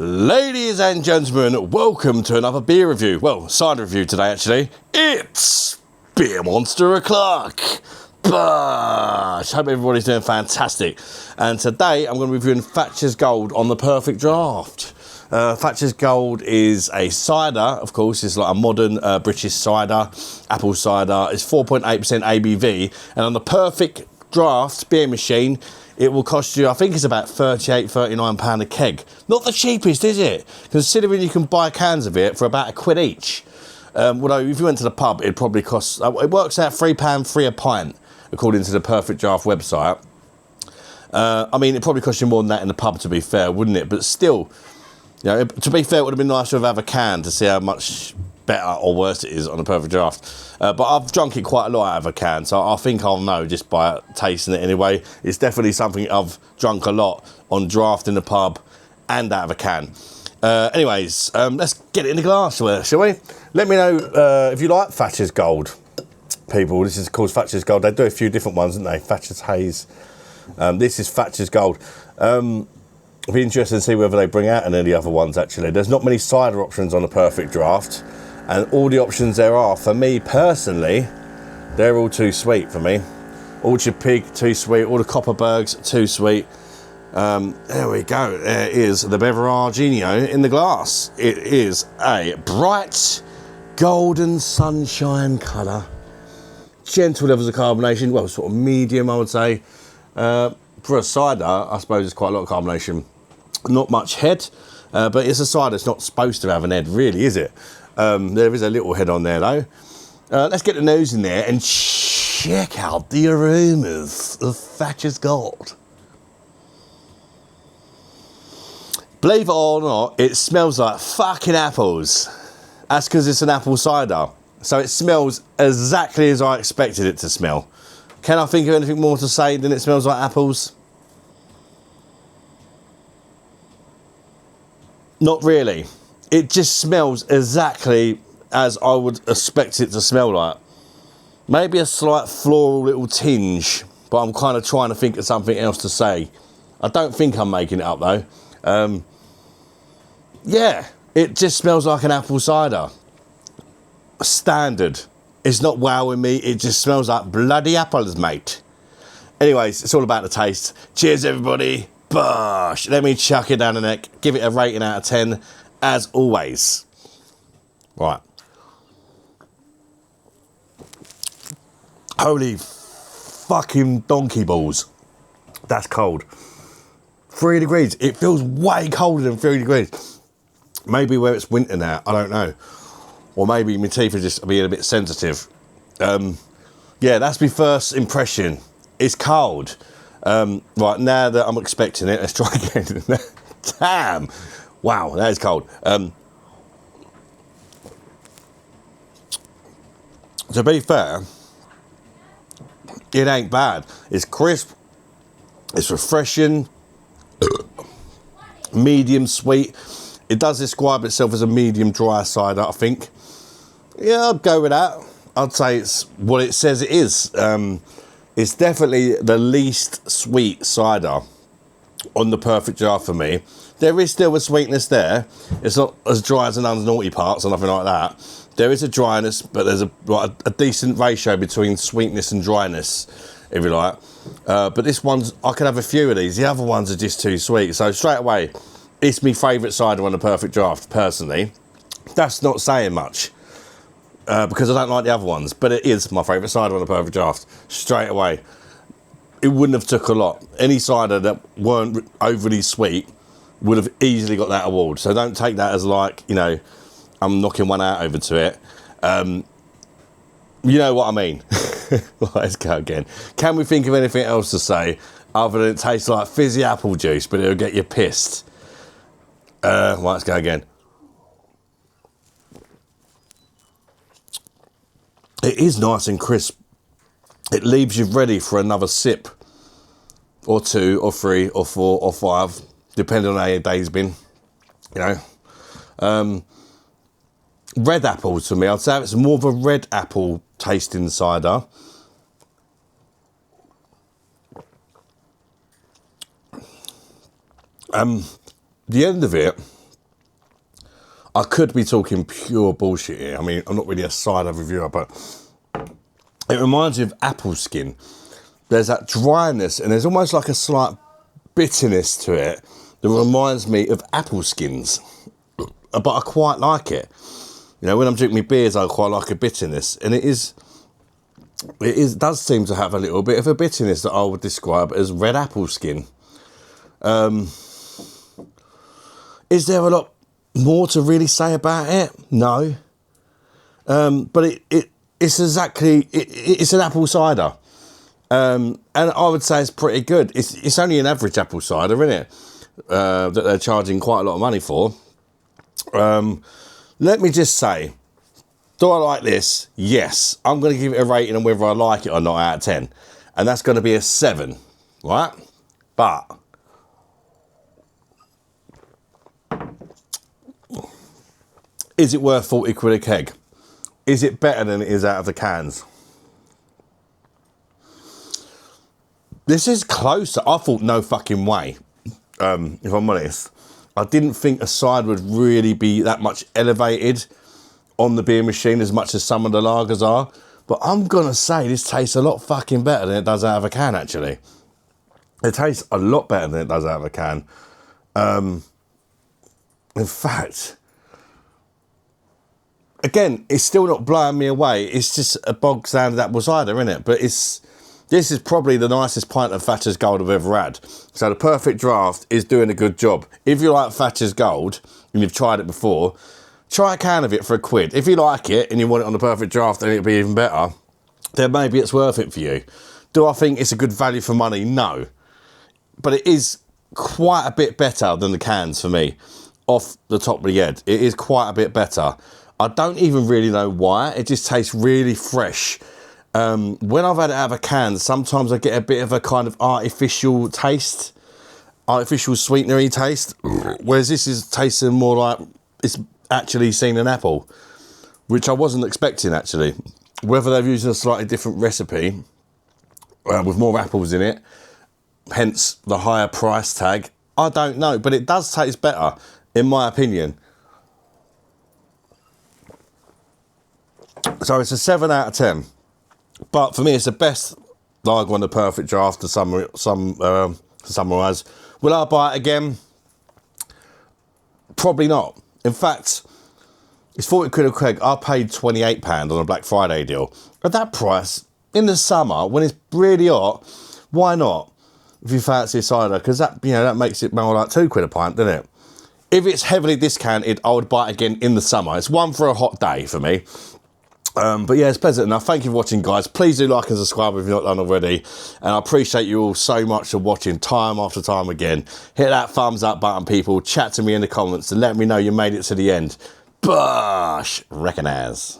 Ladies and gentlemen, welcome to another beer review. Well, cider review today, actually. It's Beer Monster O'Clock. Bosh! Hope everybody's doing fantastic. And today, I'm going to be reviewing Thatchers Gold on the PerfectDraft. Thatchers Gold is a cider, of course. It's like a modern British cider, apple cider. It's 4.8% ABV. And on the PerfectDraft beer machine, it will cost you, I think it's about £39 a keg. Not the cheapest, is it? Considering you can buy cans of it for about £1 each. Although if you went to the pub, it'd probably cost, it works out £3 a pint, according to the PerfectDraft website. I mean, it probably cost you more than that in the pub, to be fair, wouldn't it? But still, you know, to be fair, it would have been nice to have a can to see how much better or worse it is on the PerfectDraft. But I've drunk it quite a lot out of a can, so I think I'll know just by tasting it anyway. It's definitely something I've drunk a lot on draft in the pub and out of a can. Anyways, let's get it in the glass, shall we? Let me know if you like Thatchers Gold, people. This is called Thatchers Gold. They do a few different ones, don't they? Thatchers Haze. This is Thatchers Gold. I'll be interested to see whether they bring out any of the other ones, actually. There's not many cider options on the PerfectDraft. And all the options there are, for me personally, they're all too sweet for me. Orchard Pig, too sweet. All the Copperbergs, too sweet. There we go. There is the Beveragino in the glass. It is a bright golden sunshine colour. Gentle levels of carbonation. Well, sort of medium, I would say. For a cider, I suppose it's quite a lot of carbonation. Not much head, but it's a cider. It's not supposed to have an head, really, is it? There is a little head on there, though. Let's get the nose in there and check out the aromas of Thatchers Gold. Believe it or not, it smells like fucking apples. That's because it's an apple cider. So it smells exactly as I expected it to smell. Can I think of anything more to say than it smells like apples? Not really. It just smells exactly as I would expect it to smell like. Maybe a slight floral little tinge, but I'm kind of trying to think of something else to say. I don't think I'm making it up, though. Yeah, it just smells like an apple cider. Standard. It's not wowing me, it just smells like bloody apples, mate. Anyways, it's all about the taste. Cheers, everybody. Bosh. Let me chuck it down the neck. Give it a rating out of 10. As always. Right. Holy fucking donkey balls. That's cold. 3 degrees. It feels way colder than 3 degrees. Maybe where it's winter now, I don't know. Or maybe my teeth are just being a bit sensitive. Yeah, that's my first impression. It's cold. Right, now that I'm expecting it, let's try again. Damn. Wow, that is cold. To be fair, it ain't bad. It's crisp, it's refreshing, medium sweet. It does describe itself as a medium dry cider, I think. Yeah, I'd go with that. I'd say it's what it says it is. It's definitely the least sweet cider on the PerfectDraft for me. There is still a sweetness there. It's not as dry as an Naughty Parts or nothing like that. There is a dryness, but there's a decent ratio between sweetness and dryness, if you like. But this one's, I could have a few of these. The other ones are just too sweet. So straight away, it's my favourite cider on the PerfectDraft, personally. That's not saying much, because I don't like the other ones. But it is my favourite cider on the PerfectDraft, straight away. It wouldn't have took a lot. Any cider that weren't overly sweet would have easily got that award. So don't take that as like, you know, I'm knocking one out over to it. You know what I mean. Well, let's go again. Can we think of anything else to say other than it tastes like fizzy apple juice, but it'll get you pissed? Right, let's go again. It is nice and crisp. It leaves you ready for another sip, or 2, or 3, or 4, or 5, depending on how your day's been. You know, red apples for me. I'd say it's more of a red apple tasting cider. The end of it I could be talking pure bullshit here. I mean, I'm not really a cider reviewer, but it reminds me of apple skin. There's that dryness and there's almost like a slight bitterness to it that reminds me of apple skins. But I quite like it. You know, when I'm drinking my beers, I quite like a bitterness. And it does seem to have a little bit of a bitterness that I would describe as red apple skin. Is there a lot more to really say about it? No. But it's exactly, it's an apple cider. And I would say it's pretty good. It's only an average apple cider, isn't it? That they're charging quite a lot of money for. Let me just say, do I like this? Yes. I'm going to give it a rating on whether I like it or not out of 10. And that's going to be a 7, right? But is it worth 40 quid a keg? Is it better than it is out of the cans? This is closer. I thought no fucking way, if I'm honest. I didn't think a cider would really be that much elevated on the beer machine as much as some of the lagers are. But I'm going to say this tastes a lot fucking better than it does out of a can, actually. It tastes a lot better than it does out of a can. In fact, again, it's still not blowing me away. It's just a bog standard apple cider, isn't it? But this is probably the nicest pint of Thatchers Gold I've ever had. So the PerfectDraft is doing a good job. If you like Thatchers Gold and you've tried it before, try a can of it for £1. If you like it and you want it on the PerfectDraft and it'll be even better, then maybe it's worth it for you. Do I think it's a good value for money? No. But it is quite a bit better than the cans for me, off the top of the head. It is quite a bit better. I don't even really know why. It just tastes really fresh. When I've had it out of a can, sometimes I get a bit of a kind of artificial taste, artificial sweetenery taste, whereas this is tasting more like it's actually seen an apple, which I wasn't expecting actually. Whether they've used a slightly different recipe with more apples in it, hence the higher price tag, I don't know, but it does taste better in my opinion. So it's a 7 out of 10. But for me, it's the best lager on the PerfectDraft to summarise. Will I buy it again? Probably not. In fact, it's 40 quid a keg. I paid £28 on a Black Friday deal. At that price, in the summer, when it's really hot, why not? If you fancy a cider, because that, you know, that makes it more like £2 a pint, doesn't it? If it's heavily discounted, I would buy it again in the summer. It's one for a hot day for me. But yeah, it's pleasant enough. Thank you for watching, guys. Please do like and subscribe if you've not done already. And I appreciate you all so much for watching time after time again. Hit that thumbs up button, people. Chat to me in the comments and let me know you made it to the end. Bosh! Recognize.